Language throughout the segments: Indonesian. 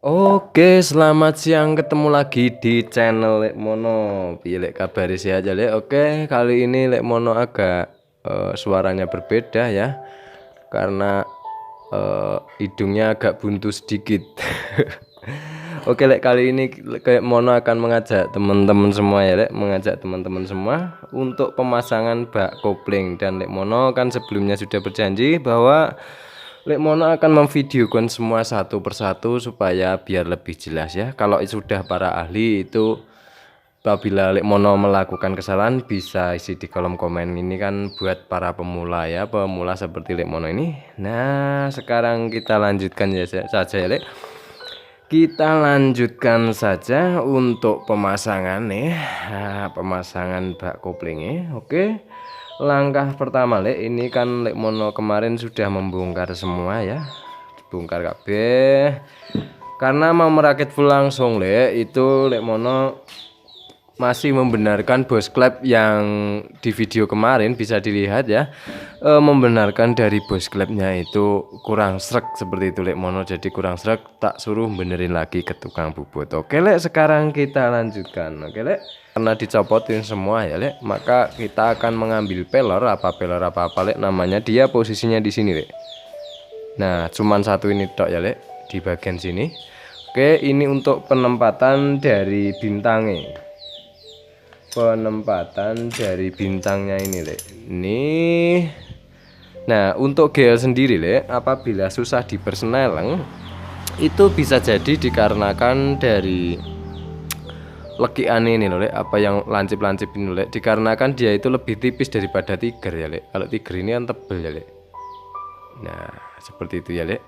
Oke, selamat siang, ketemu lagi di channel Lek Mono. Piye lek kabare sehat ya, Lek? Oke, kali ini Lek Mono agak suaranya berbeda ya. Karena hidungnya agak buntu sedikit. Oke, Lek, kali ini Lek Mono akan mengajak teman-teman semua ya, Lek, mengajak teman-teman semua untuk pemasangan bak kopling. Dan Lek Mono kan sebelumnya sudah berjanji bahwa Lek Mono akan memvideokan semua satu persatu supaya biar lebih jelas ya. Kalau sudah para ahli itu apabila Lek Mono melakukan kesalahan bisa isi di kolom komen. Ini kan buat para pemula ya, pemula seperti Lek Mono ini. Nah, sekarang kita lanjutkan ya saja ya, Lek. Kita lanjutkan saja untuk pemasangan nih. Nah, pemasangan bak koplingnya. Oke. Langkah pertama, Lek, ini kan Lek Mono kemarin sudah membongkar semua ya. Bongkar kabeh. Karena mau merakit full langsung, Lek, itu Lek Mono masih membenarkan bos klep yang di video kemarin bisa dilihat ya, membenarkan dari bos klepnya itu kurang srek seperti itu Lek Mono, jadi kurang srek, tak suruh benerin lagi ke tukang bubut. Oke, Lek, sekarang kita lanjutkan. Oke, Lek, karena dicopotin semua ya, Lek, maka kita akan mengambil pelor apa Lek, namanya dia posisinya di sini, Lek. Nah, cuman satu ini tok ya, Lek, di bagian sini. Oke, ini untuk penempatan dari bintangnya. Penempatan dari bintangnya ini, Lek. Nih. Nah, untuk GL sendiri, Lek, apabila susah dipersneleng itu bisa jadi dikarenakan dari lekian ini loh, Lek, apa yang lancip-lancip ini, Lek, dikarenakan dia itu lebih tipis daripada tiger ya, Lek. Kalau tiger ini kan tebel ya, Lek. Nah, seperti itu ya, Lek.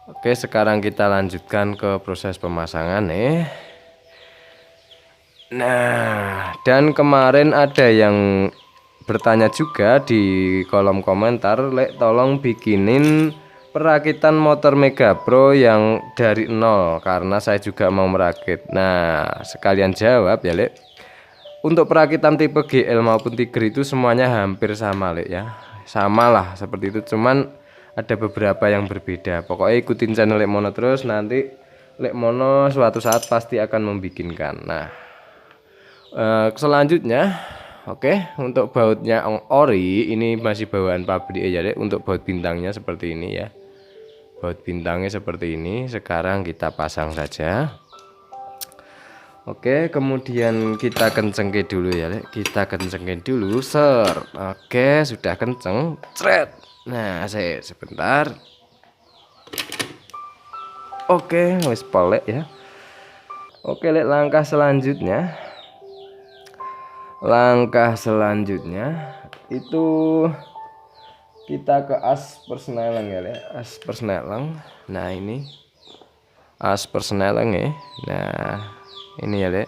Oke, sekarang kita lanjutkan ke proses pemasangan nih. Nah, dan kemarin ada yang bertanya juga di kolom komentar, Lek, tolong bikinin perakitan motor Mega Pro yang dari nol karena saya juga mau merakit. Nah, sekalian jawab ya, Lek. Untuk perakitan tipe GL maupun Tiger itu semuanya hampir sama, Lek, ya. Sama lah seperti itu, cuman ada beberapa yang berbeda. Pokoknya ikutin channel Lek Mono terus, nanti Lek Mono suatu saat pasti akan membikinkan. Nah, selanjutnya, oke, untuk bautnya ori ini masih bawaan pabrik ya, Lek. Untuk baut bintangnya seperti ini ya. Baut bintangnya seperti ini. Sekarang kita pasang saja. Oke, kemudian kita kencengke dulu ya, Lek. Kita kencengke dulu, ser. Oke, sudah kenceng, cret. Nah, saya sebentar. Oke, wis polek ya. Oke, Lek, langkah selanjutnya itu kita ke as persneleng ya, Lek. As persneleng. Nah, ini as persneleng ya. Nah, ini ya, Lek.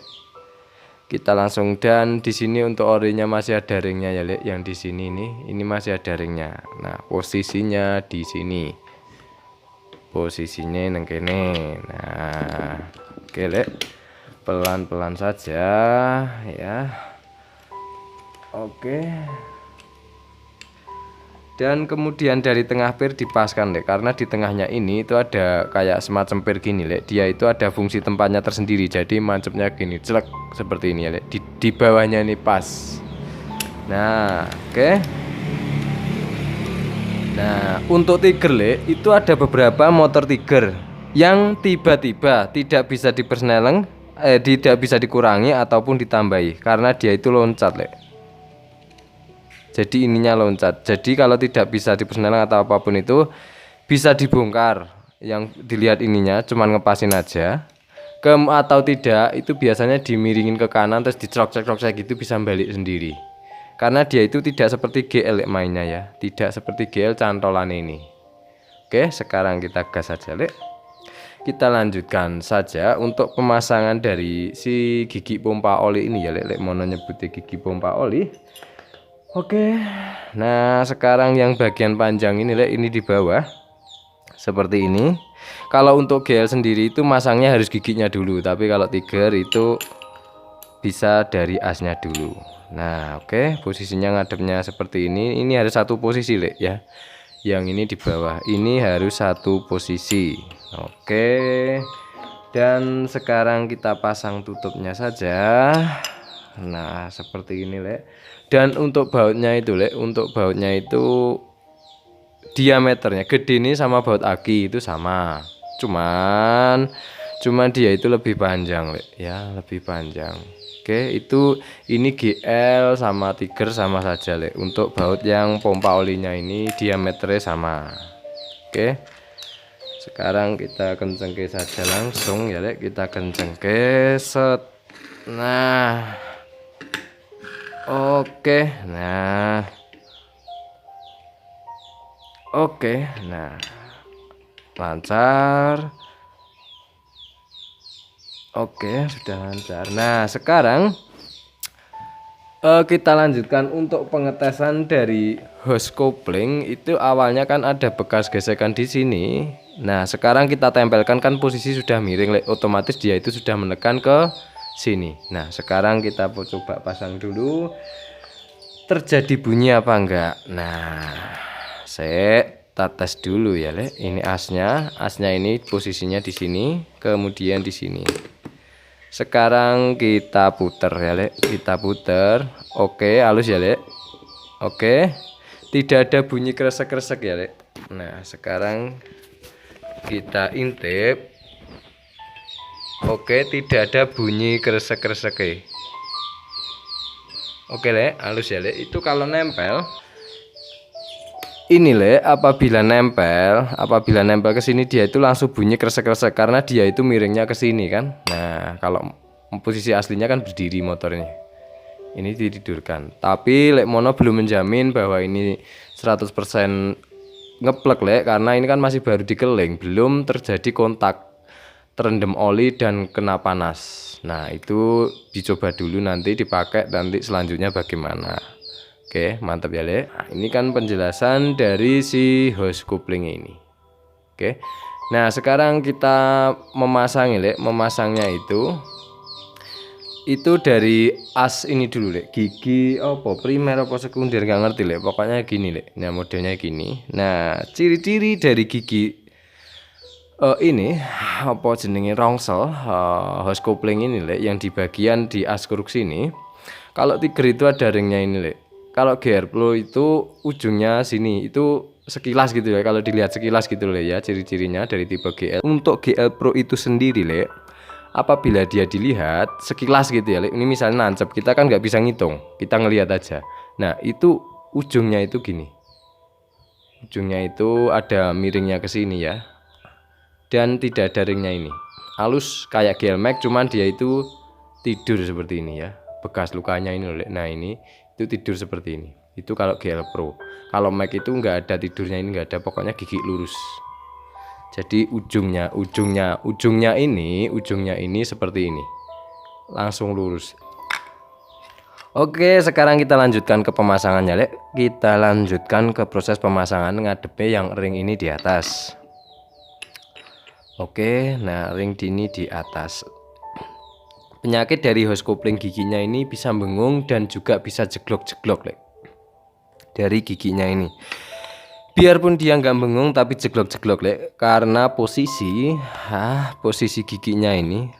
Kita langsung, dan di sini untuk orinya masih ada ringnya ya, Lek. Yang di sini ini masih ada ringnya. Nah, posisinya di sini. Posisinya nang kene. Nah, oke, Lek. Pelan-pelan saja ya. Oke. Dan kemudian dari tengah pir dipaskan, Lek, karena di tengahnya ini itu ada kayak semacam pir gini, Lek. Dia itu ada fungsi tempatnya tersendiri. Jadi mancapnya gini, celek seperti ini ya, Lek. Di bawahnya ini pas. Nah, oke. Nah, untuk Tiger, Lek, itu ada beberapa motor Tiger yang tiba-tiba tidak bisa dipersneleng, tidak bisa dikurangi ataupun ditambahi karena dia itu loncat, Lek. Jadi ininya loncat. Jadi kalau tidak bisa dipersneleng atau apapun itu bisa dibongkar. Yang dilihat ininya cuman ngepasin aja. Atau tidak itu biasanya dimiringin ke kanan terus dicrok-cek gitu bisa balik sendiri. Karena dia itu tidak seperti GL, Lek, mainnya ya. Tidak seperti GL cantolan ini. Oke, sekarang kita gas saja, Lek. Kita lanjutkan saja untuk pemasangan dari si gigi pompa oli ini ya, Lek. Lek Mono nyebutnya gigi pompa oli. Oke, nah sekarang yang bagian panjang ini, Lek, ini di bawah seperti ini. Kalau untuk GL sendiri itu masangnya harus giginya dulu, tapi kalau Tiger itu bisa dari asnya dulu. Nah, oke, posisinya ngadepnya seperti ini. Ini harus satu posisi, Lek, ya. Yang ini di bawah, ini harus satu posisi. Oke. Dan sekarang kita pasang tutupnya saja. Nah, seperti ini, Lek. Dan untuk bautnya itu, Lek, untuk bautnya itu diameternya gede ini sama baut aki itu sama. Cuman dia itu lebih panjang, Lek, ya, lebih panjang. Oke, itu ini GL sama Tiger sama saja, Lek. Untuk baut yang pompa olinya ini diameternya sama. Oke. Sekarang kita kencengke saja langsung ya, Lek. Kita kencengke set. Nah. Oke. Nah. Oke. Nah. Lancar. Oke, sudah lancar. Nah, sekarang kita lanjutkan untuk pengetesan dari hose coupling. Itu awalnya kan ada bekas gesekan di sini. Nah, sekarang kita tempelkan, kan posisi sudah miring, otomatis dia itu sudah menekan ke sini. Nah, sekarang kita coba pasang dulu. Terjadi bunyi apa enggak? Nah, saya tes dulu ya, Lek. Ini asnya. Asnya ini posisinya di sini, kemudian di sini. Sekarang kita puter ya, Lek. Kita puter. Oke, halus ya, Lek. Oke. Tidak ada bunyi kresek-kresek ya, Lek. Nah, sekarang kita intip. Oke, tidak ada bunyi kresek-kresek. Oke, Lek, halus ya, Lek. Itu kalau nempel ini, Lek, apabila nempel ke sini dia itu langsung bunyi kresek-kresek karena dia itu miringnya ke sini kan. Nah, kalau posisi aslinya kan berdiri motornya. Ini ditidurkan. Tapi Lek Mono belum menjamin bahwa ini 100% ngeplek, Lek, karena ini kan masih baru dikeling, belum terjadi kontak terendam oli dan kena panas. Nah, itu dicoba dulu, nanti dipakai, nanti selanjutnya bagaimana. Oke, mantap ya, Lek. Nah, ini kan penjelasan dari si hose coupling ini. Oke. Nah, sekarang kita memasang, Lek. Memasangnya itu dari as ini dulu, Lek. Gigi apa primer apa sekunder nggak ngerti, Lek. Pokoknya gini, Lek. Nah, modelnya gini. Nah, ciri-ciri dari gigi ini apa jenenge rongsel hose coupling ini, Lek, yang di bagian di as kruk sini. Kalau Tiger itu ada ringnya ini, Lek. Kalau GR Pro itu ujungnya sini, itu sekilas gitu ya. Kalau dilihat sekilas gitu, Lek, ya, ciri-cirinya dari tipe GL. Untuk GL Pro itu sendiri, Lek, apabila dia dilihat sekilas gitu ya, Lek, ini misalnya nancep, kita kan nggak bisa ngitung, kita ngelihat aja. Nah, itu ujungnya itu gini. Ujungnya itu ada miringnya ke sini ya. Dan tidak ada ringnya ini. Halus kayak GL Max, cuman dia itu tidur seperti ini ya. Bekas lukanya ini, Lek. Nah, ini itu tidur seperti ini. Itu kalau GL Pro. Kalau Max itu nggak ada tidurnya, ini nggak ada, pokoknya gigi lurus. Jadi ujungnya ini seperti ini, langsung lurus. Oke, sekarang kita lanjutkan ke pemasangannya, Lek. Kita lanjutkan ke proses pemasangan ngadepe yang ring ini di atas. Oke, nah ring ini di atas. Penyakit dari hose coupling giginya ini bisa bengung dan juga bisa jeglok-jeglok, Lek. Dari giginya ini. Biarpun dia nggak bengung tapi jeglok-jeglok, Lek, karena posisi giginya ini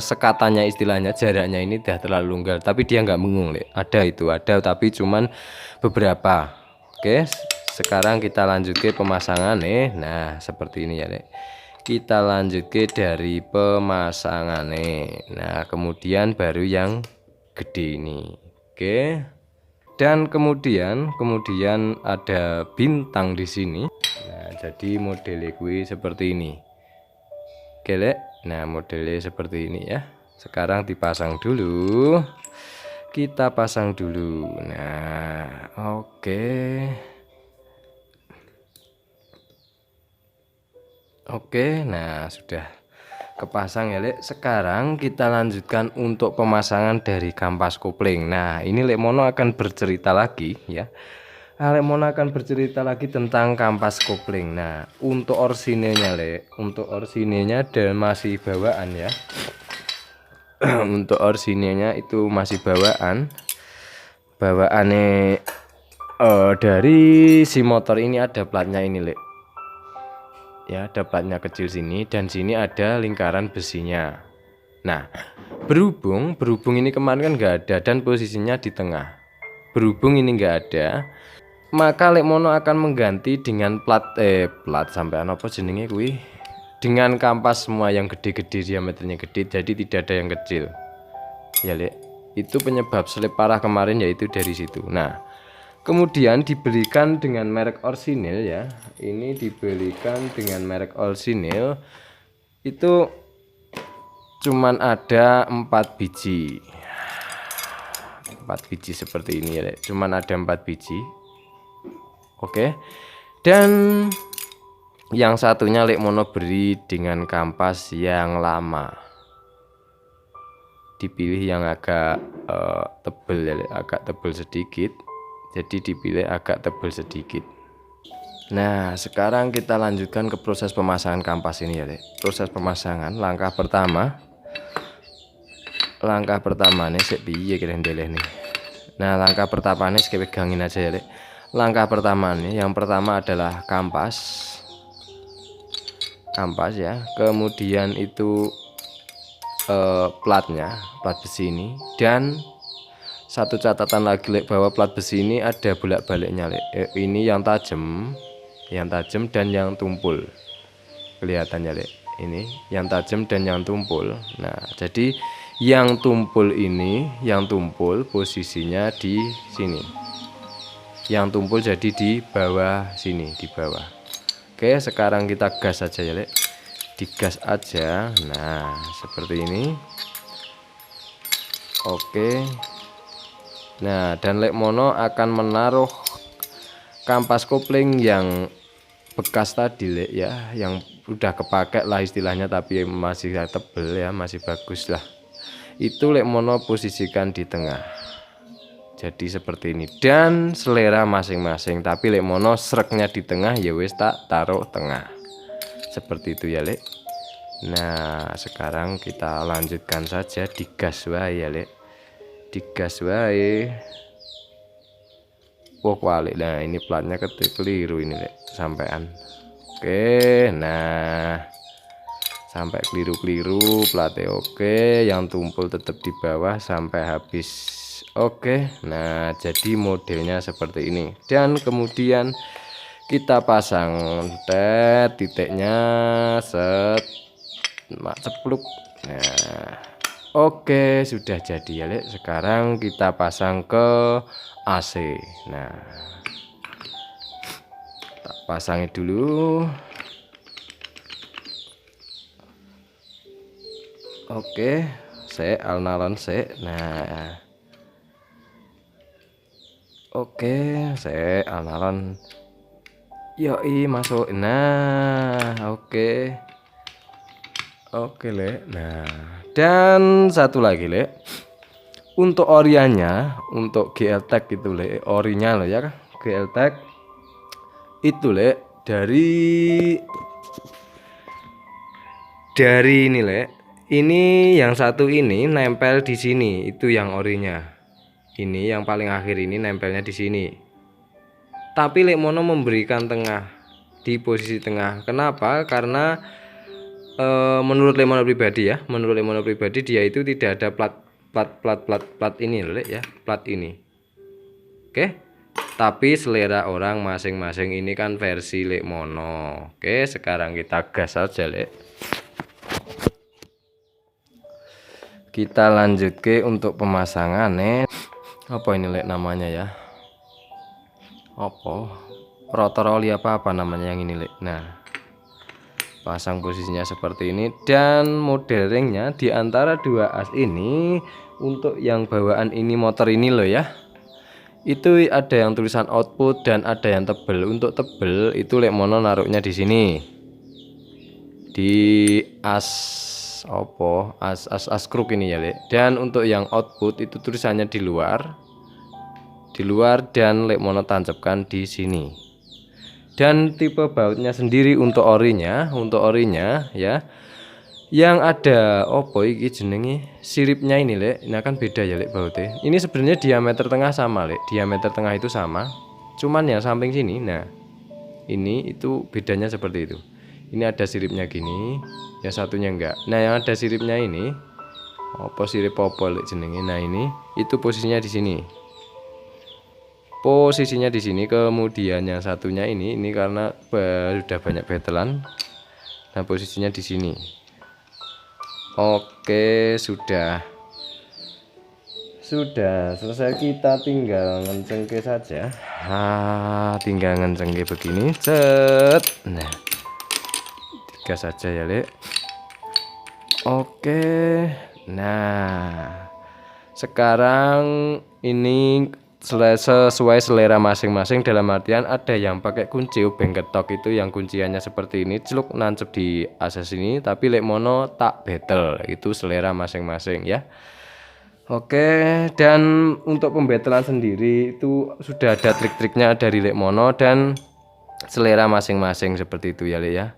sekatannya, istilahnya jaraknya ini udah terlalu longgar, tapi dia nggak bengung, Lek. Ada tapi cuman beberapa. Oke, sekarang kita lanjut ke pemasangan nih. Nah, seperti ini ya, Lek. Kita lanjut ke dari pemasangannya. Nah, kemudian baru yang gede ini. Oke. Dan kemudian ada bintang di sini. Nah, jadi modelnya gue seperti ini. Oke, Lek. Nah, modelnya seperti ini ya. Sekarang dipasang dulu. Kita pasang dulu. Nah, oke. Oke, nah sudah kepasang ya, Lek. Sekarang kita lanjutkan untuk pemasangan dari kampas kopling. Nah, ini Lek Mono akan bercerita lagi ya. Lek Mono akan bercerita lagi tentang kampas kopling. Nah, untuk orsinenya, Lek, untuk orsinenya dan masih bawaan ya. Untuk orsinenya itu masih bawaan. Bawaannya dari si motor ini ada platnya ini, Lek. ya, ada platnya kecil sini dan sini ada lingkaran besinya. Nah, berhubung ini kemarin kan nggak ada dan posisinya di tengah. Berhubung ini nggak ada, maka lek mono akan mengganti dengan plat sampai apa jenenge kuwi, dengan kampas semua yang gede-gede, diameternya gede, jadi tidak ada yang kecil. Ya lek, itu penyebab selip parah kemarin yaitu dari situ. Nah, kemudian dibelikan dengan merek Orsinil ya. Ini dibelikan dengan merek Orsinil. Itu cuman ada 4 biji. 4 biji seperti ini ya, cuman ada 4 biji. Oke. Dan yang satunya lek mono beri dengan kampas yang lama. Dipilih yang agak tebel ya, agak tebel sedikit. Jadi dipilih agak tebal sedikit. Nah, sekarang kita lanjutkan ke proses pemasangan kampas ini ya, Lek. Proses pemasangan langkah pertama nih sik piye kira ndeleh nih. Nah, langkah pertama nih sik pegangin aja ya, Lek. Langkah pertama nih, yang pertama adalah kampas ya. Kemudian itu plat besi ini, dan satu catatan lagi lek, bahwa plat besi ini ada bolak-baliknya lek. Ini yang tajam dan yang tumpul. Kelihatannya lek. Ini yang tajam dan yang tumpul. Nah, jadi yang tumpul posisinya di sini. Yang tumpul jadi di bawah sini, di bawah. Oke, sekarang kita gas aja ya lek. Digas aja. Nah, seperti ini. Oke. Nah, dan lek mono akan menaruh kampas kopling yang bekas tadi lek ya, yang udah kepakai lah istilahnya, tapi masih tebel ya, masih bagus lah. Itu lek mono posisikan di tengah. Jadi seperti ini, dan selera masing-masing, tapi lek mono sreknya di tengah ya wis tak taruh tengah. Seperti itu ya lek. Nah, sekarang kita lanjutkan saja, digas wae ya lek. Digas wae. Oh kualik. Nah, ini platnya keliru ini lek, sampean. Oke, nah sampai keliru-keliru platnya. Oke, yang tumpul tetap di bawah sampai habis. Oke, nah jadi modelnya seperti ini, dan kemudian kita pasang titiknya set cepluk. Nah, oke, sudah jadi ya lek. Sekarang kita pasang ke AC. Nah, tak pasangin dulu. Oke, saya alnalan saya. Nah, oke, saya alnalan. Yoi, masuk. Nah, oke. Oke lek. Nah, dan satu lagi lek, untuk orianya, untuk GL Tech itu lek, orinya lo ya, GL Tech itu lek, dari ini lek, ini yang satu ini nempel di sini, itu yang orinya. Ini yang paling akhir ini nempelnya di sini. Tapi lek mono memberikan tengah, di posisi tengah. Kenapa? Karena menurut Lemono pribadi ya, dia itu tidak ada plat ini loh ya, plat ini. Oke, tapi selera orang masing-masing, ini kan versi Lemono. Oke, sekarang kita gas aja lek. Kita lanjut ke untuk pemasangan nih. Apa ini lek namanya ya, apa rotor oli apa namanya yang ini lek. Nah, pasang posisinya seperti ini, dan model ringnya di antara dua as ini. Untuk yang bawaan ini motor ini loh ya, itu ada yang tulisan output dan ada yang tebel. Untuk tebel itu lek mono naruhnya di sini, di as opo as kruk ini ya lek. Dan untuk yang output itu tulisannya di luar, dan lek mono tancapkan di sini. Dan tipe bautnya sendiri untuk orinya ya, yang ada opo iki jenenge siripnya ini lek. Nah kan beda ya lek bautnya. Ini sebenarnya diameter tengah sama lek, diameter tengah itu sama, cuman yang samping sini, nah ini itu bedanya seperti itu. Ini ada siripnya gini, yang satunya enggak. Nah, yang ada siripnya ini apa sirip apa lek jenenge. Nah, ini itu posisinya di sini. Posisinya di sini, kemudian yang satunya ini karena sudah banyak betelan. Nah, posisinya di sini. Oke, sudah selesai, kita tinggal ngencengke saja. Tinggal ngencengke begini, cet. Nah, 3 saja ya, Lek. Oke. Nah, sekarang ini sesuai selera masing-masing, dalam artian ada yang pakai kunci ubeng ketok, itu yang kunciannya seperti ini, celuk nancep di ases ini, tapi lek mono tak betel, itu selera masing-masing ya. Oke, dan untuk pembetelan sendiri itu sudah ada trik-triknya dari lek mono dan selera masing-masing seperti itu ya, Lek ya.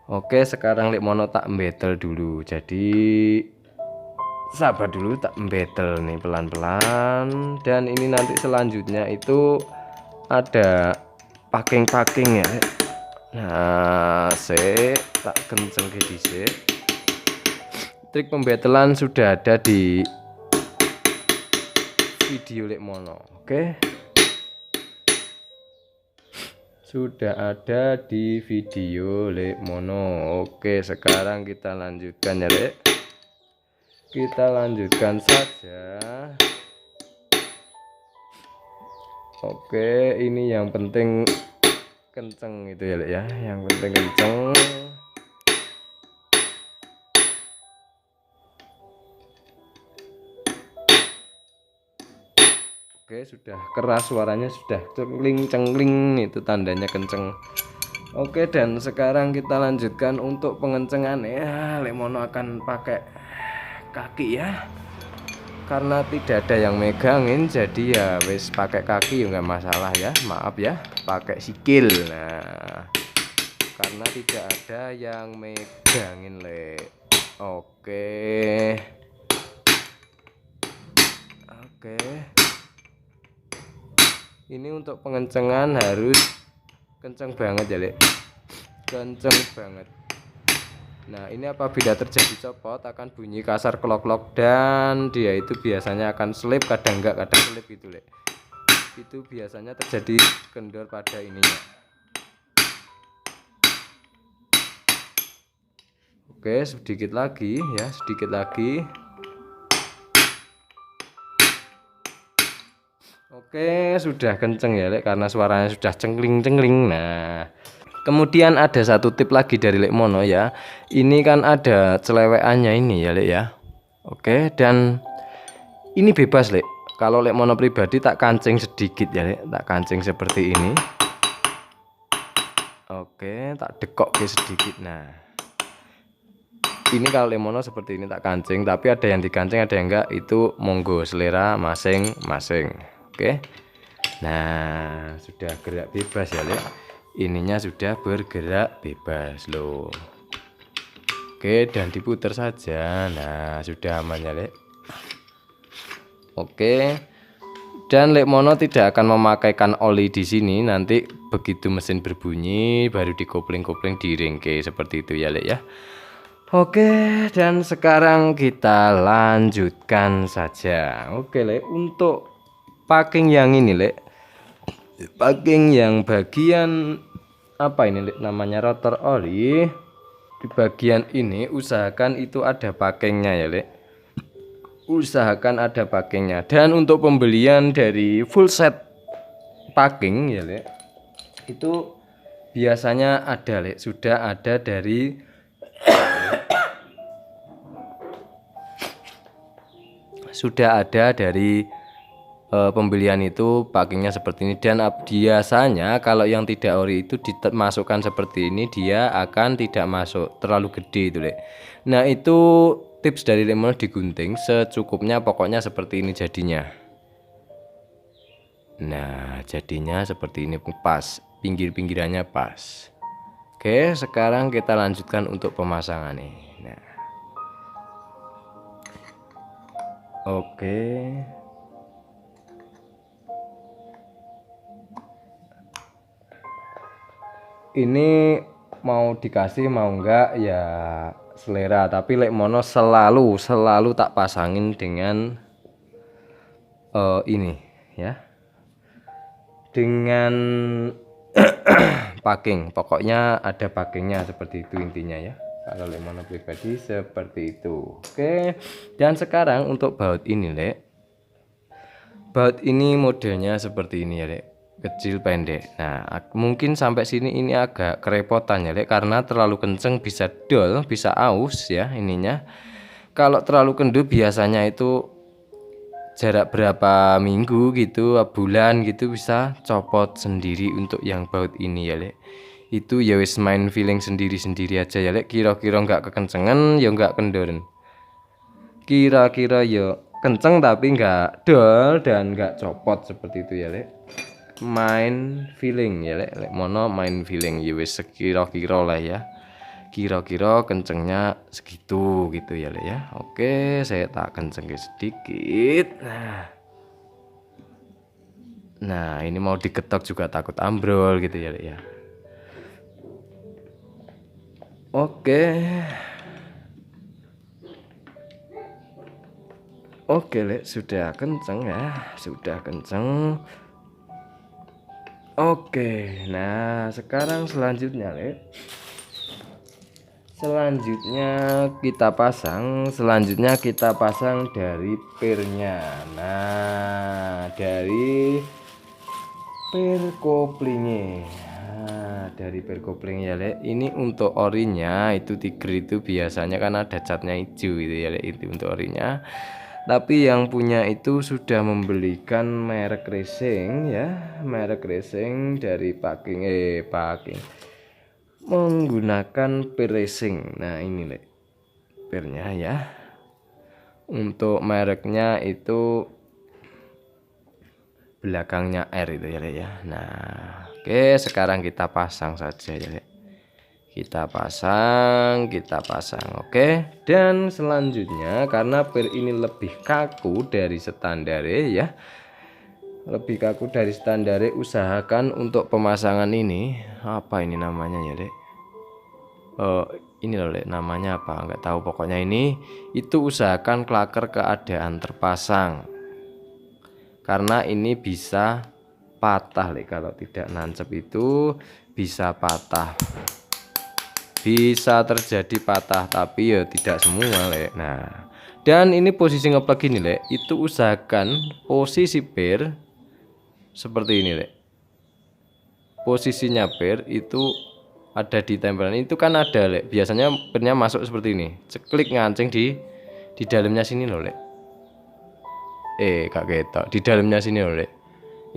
Oke, sekarang lek mono tak betel dulu, jadi sabar dulu, tak betel nih pelan-pelan. Dan ini nanti selanjutnya itu ada packing-packing ya. Nah, tak kenceng ke dhisik. Trik pembetelan sudah ada di video lek mono. Oke, sudah ada di video lek mono. Oke, sekarang kita lanjutkan ya, Lek. Kita lanjutkan saja. Oke, ini yang penting kenceng itu ya, Lek ya. Yang penting kenceng. Oke, sudah keras suaranya, sudah cengling itu tandanya kenceng. Oke, dan sekarang kita lanjutkan untuk pengencengan ya. Lek mono akan pakai kaki ya, karena tidak ada yang megangin, jadi ya wis pakai kaki ya nggak masalah ya. Maaf ya, pakai sikil. Nah, karena tidak ada yang megangin, Lek. Oke. Ini untuk pengencengan harus kenceng banget ya, Lek. Kenceng banget. Nah, ini apabila terjadi copot akan bunyi kasar klok-klok, dan dia itu biasanya akan slip, kadang enggak, kadang slip gitu, Lek. Itu biasanya terjadi kendor pada ininya. Oke, sedikit lagi ya, sedikit lagi. Oke, sudah kenceng ya, Lek, karena suaranya sudah cengling-cengling. Nah, kemudian ada satu tip lagi dari Lek Mono ya. Ini kan ada celewekannya ini ya, Lek ya. Oke, dan ini bebas, Lek. Kalau Lek Mono pribadi tak kancing sedikit ya, Lek. Tak kancing seperti ini. Oke, tak dekok ke sedikit. Nah, ini kalau Lek Mono seperti ini tak kancing, tapi ada yang dikancing, ada yang enggak, itu monggo selera masing-masing. Oke. Nah, sudah gerak bebas ya, Lek. Ininya sudah bergerak bebas loh. Oke, dan diputar saja. Nah, sudah aman ya, Lek. Oke. Dan Lek Mono tidak akan memakaikan oli di sini. Nanti begitu mesin berbunyi baru dikopling-kopling di ringke seperti itu ya, Lek ya. Oke, dan sekarang kita lanjutkan saja. Oke, Lek, untuk packing yang ini, Lek. Packing yang bagian apa ini, Lek? Namanya rotor oli. Di bagian ini usahakan itu ada packingnya ya, Lek. Usahakan ada packingnya. Dan untuk pembelian dari full set packing ya, Lek, itu biasanya ada, Lek. Sudah ada dari pembelian itu packingnya seperti ini. Dan biasanya kalau yang tidak ori itu dimasukkan seperti ini, dia akan tidak masuk, terlalu gede itu, Lek. Nah, itu tips dari Lek Mono, digunting secukupnya, pokoknya seperti ini jadinya. Nah, jadinya seperti ini, pas, pinggir-pinggirannya pas. Oke, sekarang kita lanjutkan untuk pemasangan nih. Nah, oke. Ini mau dikasih mau enggak ya selera, tapi lek mono selalu tak pasangin dengan ini ya, dengan packing. Pokoknya ada packingnya, seperti itu intinya ya. Kalau lek mono pribadi seperti itu. Oke, dan sekarang untuk baut ini lek, baut ini modelnya seperti ini ya lek, kecil pendek. Nah mungkin sampai sini ini agak kerepotan ya lek, karena terlalu kenceng bisa dol, bisa aus ya ininya. Kalau terlalu kendur biasanya itu jarak berapa minggu gitu, bulan gitu bisa copot sendiri. Untuk yang baut ini ya lek, itu ya wis main feeling sendiri-sendiri aja ya lek. Kira-kira nggak kekencengan ya nggak kendoran, kira-kira ya kenceng tapi nggak dol dan nggak copot, seperti itu ya lek. Main feeling ya lek, lek mono main feeling ya wis sekira-kira lah ya, kira-kira kencengnya segitu gitu ya lek ya. Oke, saya tak kencengin sedikit. Nah ini mau diketok juga takut ambrol gitu ya lek ya. Oke. Oke lek, sudah kenceng ya, sudah kenceng. Oke, nah sekarang selanjutnya lek, selanjutnya kita pasang dari pirnya. Nah dari pir koplingnya. Nah, dari pir kopling ya lek, ini untuk orinya itu Tiger itu biasanya kan ada catnya hijau gitu ya lek, itu untuk orinya. Tapi yang punya itu sudah membelikan merek racing ya, merek racing dari packing menggunakan pir racing. Nah ini lek pirnya ya, untuk mereknya itu belakangnya R itu ya lek ya. Nah oke, sekarang kita pasang saja ya lek, kita pasang oke. Dan selanjutnya karena pir ini lebih kaku dari standar ya, lebih kaku dari standar, usahakan untuk pemasangan ini apa ini namanya ya dek, ini loh dek, namanya apa nggak tahu, pokoknya ini itu usahakan klaker keadaan terpasang, karena ini bisa patah lek, kalau tidak nancep itu bisa patah, bisa terjadi patah, tapi ya tidak semua lek. Nah dan ini posisi ngeplug ini lek, itu usahakan posisi pir seperti ini lek, posisinya pir itu ada di tempelan itu kan ada lek, biasanya pirnya masuk seperti ini, ceklik ngancing di dalamnya sini loh lek, kak ketok di dalamnya sini loh lek,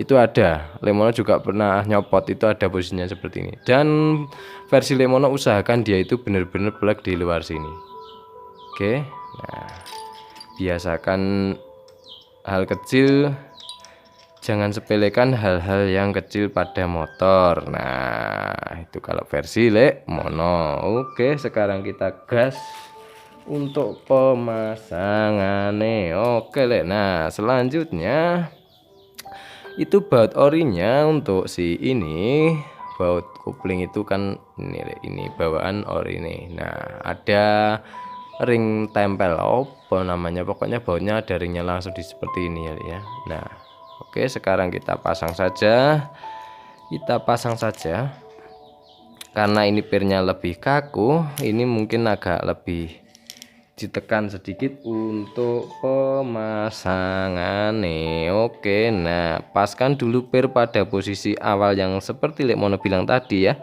itu ada. Lemono juga pernah nyopot, itu ada posisinya seperti ini. Dan versi Lemono usahakan dia itu benar-benar plug di luar sini. Oke, nah biasakan hal kecil, jangan sepelekan hal-hal yang kecil pada motor. Nah itu kalau versi Lemono. Oke, sekarang kita gas untuk pemasangannya. Oke lek, nah selanjutnya itu baut orinya untuk si ini, baut kopling itu kan ini bawaan ori nih. Nah ada ring tempel, apa namanya, pokoknya bautnya ada ringnya langsung di seperti ini ya. Nah oke, sekarang kita pasang saja, karena ini pirnya lebih kaku, ini mungkin agak lebih ditekan sedikit untuk pemasangan nih. Oke, nah paskan dulu pir pada posisi awal yang seperti Lemono bilang tadi ya.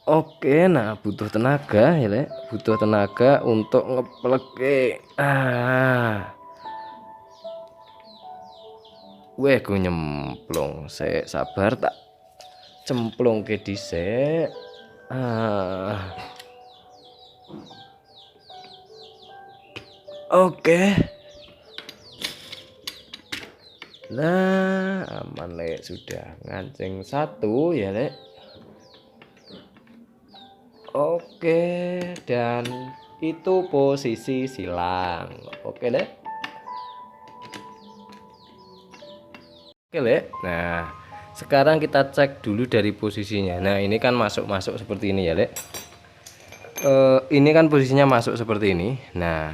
Oke, nah butuh tenaga ya lek, butuh tenaga untuk ngeplek. Weh gue nyemplung, saya sabar tak cemplung ke dhisik. Oke. Nah aman lek, sudah ngancing satu ya lek. Oke, dan itu posisi silang. Oke lek. Nah Sekarang kita cek dulu dari posisinya. Nah ini kan masuk seperti ini ya Lek. Ini kan posisinya masuk seperti ini. Nah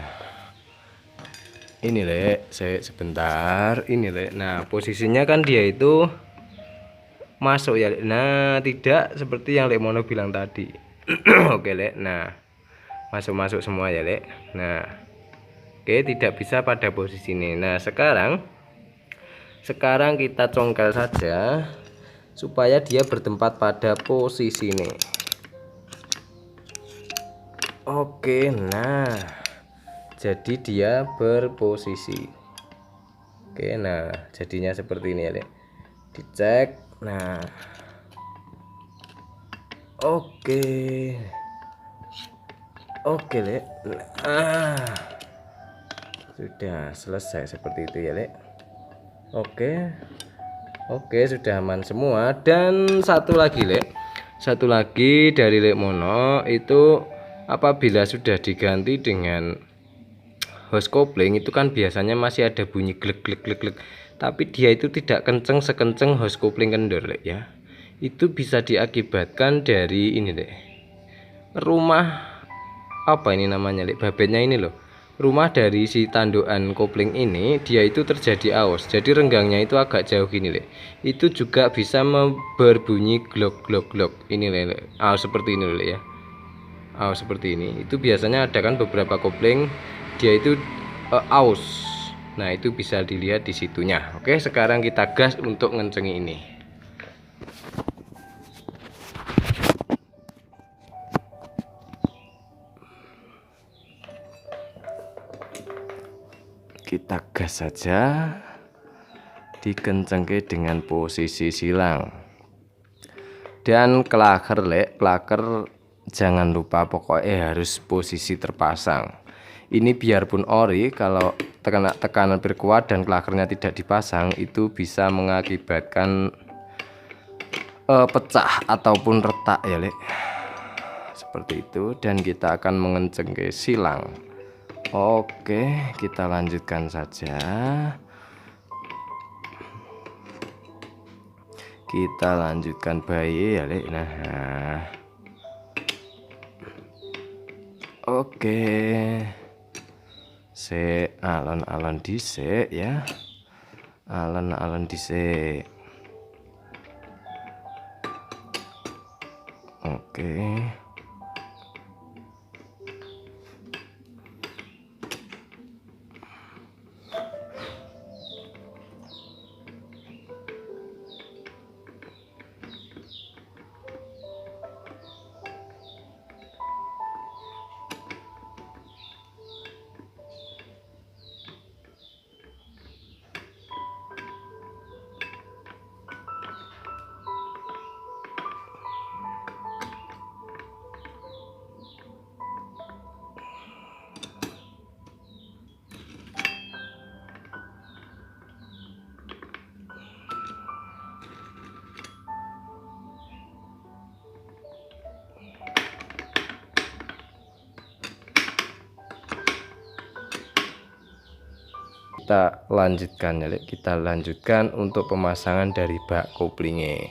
ini Lek, saya sebentar ini Lek. Nah posisinya kan dia itu masuk ya Lek. Nah tidak seperti yang Lek Mono bilang tadi. Oke Lek. Nah masuk semua ya Lek. Nah oke, tidak bisa pada posisi ini. Nah sekarang kita congkel saja supaya dia bertempat pada posisi ini. Oke, nah jadi dia berposisi. Oke, nah jadinya seperti ini ya Lek. Dicek. Nah oke Lek. Nah sudah selesai seperti itu ya Lek. Oke sudah aman semua. Dan satu lagi Lek, satu lagi dari Lek Mono itu apabila sudah diganti dengan hose kopling itu kan biasanya masih ada bunyi glek glek glek glek, tapi dia itu tidak kenceng sekenceng hose kopling kendor Lek ya. Itu bisa diakibatkan dari ini Lek, rumah apa ini namanya Lek, babetnya ini loh, rumah dari si tandukan kopling ini dia itu terjadi aus, jadi renggangnya itu agak jauh gini Lek. Itu juga bisa berbunyi glok glok glok ini Lek, aus seperti ini Lek ya. Aus seperti ini itu biasanya ada kan beberapa kopling dia itu aus. Nah itu bisa dilihat di situnya. Oke sekarang kita gas untuk ngencengi ini. Kita gas saja, dikencengke dengan posisi silang dan klaker Lek, klaker jangan lupa pokoknya harus posisi terpasang. Ini biarpun ori, kalau tekanan berkuat dan klakernya tidak dipasang itu bisa mengakibatkan pecah ataupun retak ya Lek, seperti itu. Dan kita akan mengencengke silang. Oke, kita lanjutkan saja. Kita lanjutkan bayi ya Lek. Nah, oke. Se alon-alon dhisik ya. Alon-alon dhisik. Oke. Kita lanjutkan ya Lek, kita lanjutkan untuk pemasangan dari bak koplingnya.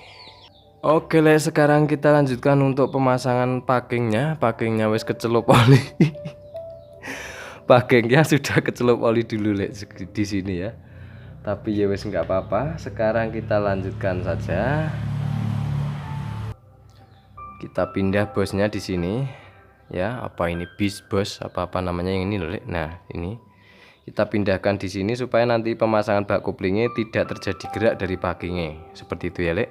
Oke Lek, sekarang kita lanjutkan untuk pemasangan pakingnya wis kecelup oli. Pakingnya sudah kecelup oli dulu Lek di sini ya, tapi ya wis nggak apa-apa. Sekarang kita lanjutkan saja, kita pindah bosnya di sini ya. Apa ini bis bos apa namanya yang ini loh Lek. Nah ini kita pindahkan di sini supaya nanti pemasangan bak koplingnya tidak terjadi gerak dari pakingnya, seperti itu ya Lek.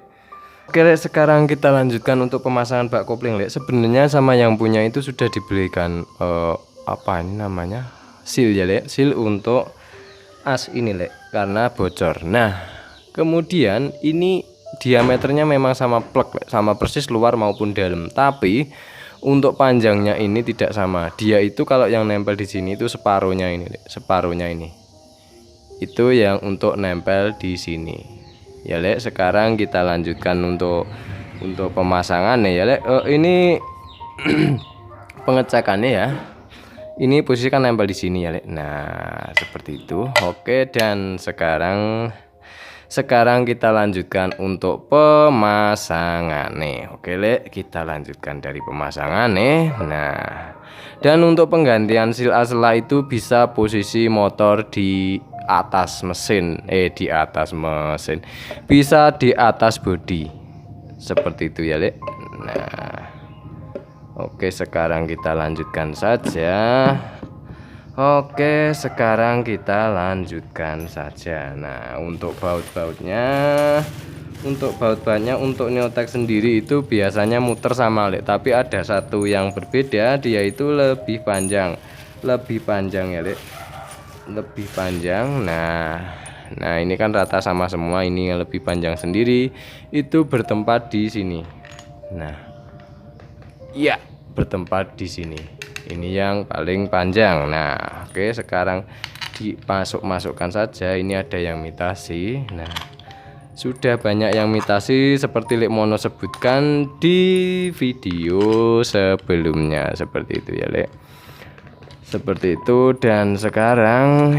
Oke Lek, sekarang kita lanjutkan untuk pemasangan bak kopling Lek. Sebenarnya sama yang punya itu sudah dibelikan apa ini namanya, seal ya Lek, seal untuk as ini Lek karena bocor. Nah kemudian ini diameternya memang sama plek Lek, sama persis luar maupun dalam, tapi untuk panjangnya ini tidak sama. Dia itu kalau yang nempel di sini itu separuhnya ini, separuhnya ini. Itu yang untuk nempel di sini. Ya Lek, sekarang kita lanjutkan untuk pemasangannya ya Lek. Ini pengecekannya ya. Ini posisi kan nempel di sini ya Lek. Nah, seperti itu. Oke, dan sekarang sekarang kita lanjutkan untuk pemasangan nih. Oke lek, kita lanjutkan dari pemasangan nih. Nah, dan untuk penggantian seal asela itu bisa posisi motor di atas mesin, di atas mesin, bisa di atas bodi seperti itu ya lek. Nah, oke, sekarang kita lanjutkan saja. Oke, sekarang kita lanjutkan saja. Nah, untuk baut-bautnya, untuk Neotek sendiri itu biasanya muter sama lek, tapi ada satu yang berbeda, dia itu lebih panjang ya lek, lebih panjang. Nah ini kan rata sama semua, ini yang lebih panjang sendiri itu bertempat di sini. Nah, ya bertempat di sini. Ini yang paling panjang. Nah, oke, sekarang masukkan saja. Ini ada yang mitasi. Nah, sudah banyak yang mitasi seperti Lek Mono sebutkan di video sebelumnya, seperti itu ya Lek. Seperti itu. Dan sekarang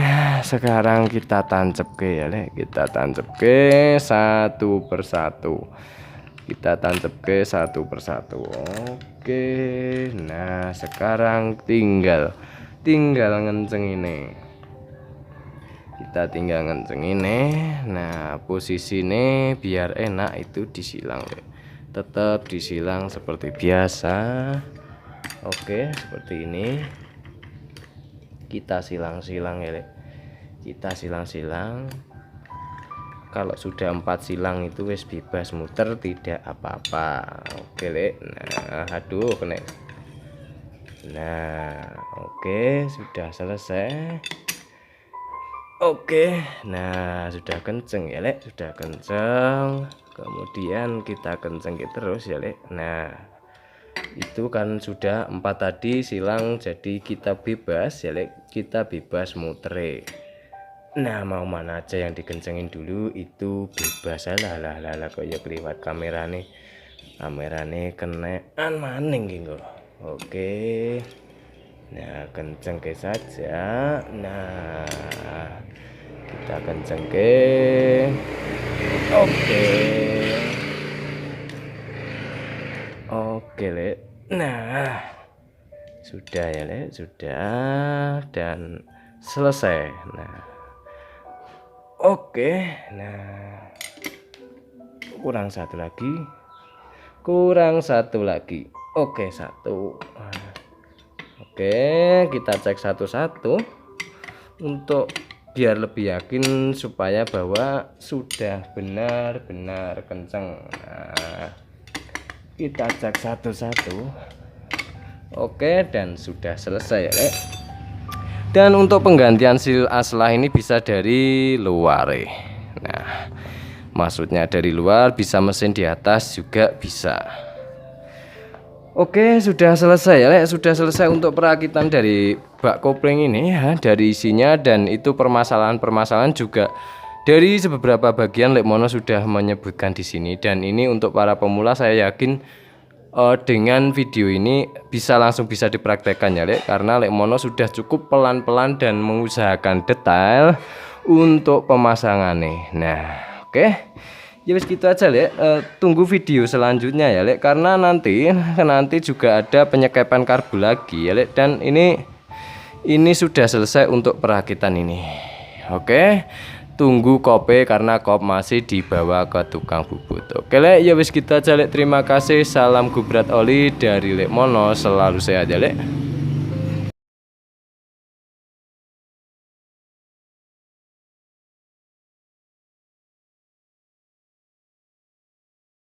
kita tancap ke ya Lek. Kita tancap ke satu persatu. Kita tancap ke satu persatu. Oke, nah sekarang tinggal ngenceng ini. Kita tinggal ngenceng ini. Nah, posisi ini biar enak itu disilang, tetap disilang seperti biasa. Oke, seperti ini. Kita silang-silang ya, kita silang-silang. Kalau sudah 4 silang itu wis bebas muter, tidak apa-apa. Oke lek. Nah, aduh kena. Nah, oke, sudah selesai. Oke, nah sudah kenceng ya lek, sudah kenceng. Kemudian kita kenceng terus ya lek. Nah, itu kan sudah 4 tadi silang, jadi kita bebas ya lek, kita bebas muter. Nah, mau mana aja yang dikencengin dulu itu bebas. Lah kok ya kelewat kamerane kenaan maning gitu. Oke, nah kenceng ke saja. Nah, kita kenceng ke. Oke lek. Nah, sudah ya lek, sudah, dan selesai. Nah, oke, nah kurang satu lagi. Oke, satu. Oke, kita cek satu-satu untuk biar lebih yakin supaya bahwa sudah benar-benar kenceng. Nah, kita cek satu-satu. Oke, dan sudah selesai ya Lek. Dan untuk penggantian seal aslah ini bisa dari luar. Nah, maksudnya dari luar, bisa mesin di atas juga bisa. Oke, sudah selesai ya Lek. Sudah selesai untuk perakitan dari bak kopling ini ya, dari isinya. Dan itu permasalahan juga dari beberapa bagian Lek Mono sudah menyebutkan di sini. Dan ini untuk para pemula saya yakin dengan video ini langsung bisa dipraktekkan ya Lek, karena Lek Mono sudah cukup pelan-pelan dan mengusahakan detail untuk pemasangannya. Nah, oke, ya wis gitu aja Lek. Tunggu video selanjutnya ya Lek, karena nanti juga ada penyekapan karbu lagi ya Lek. Dan ini sudah selesai untuk perakitan ini. Oke, tunggu kope karena kop masih dibawa ke tukang bubut. Oke Lek, ya wis kita aja Lek. Terima kasih, salam gubrat oli dari Lek Mono, selalu sehat ya Lek.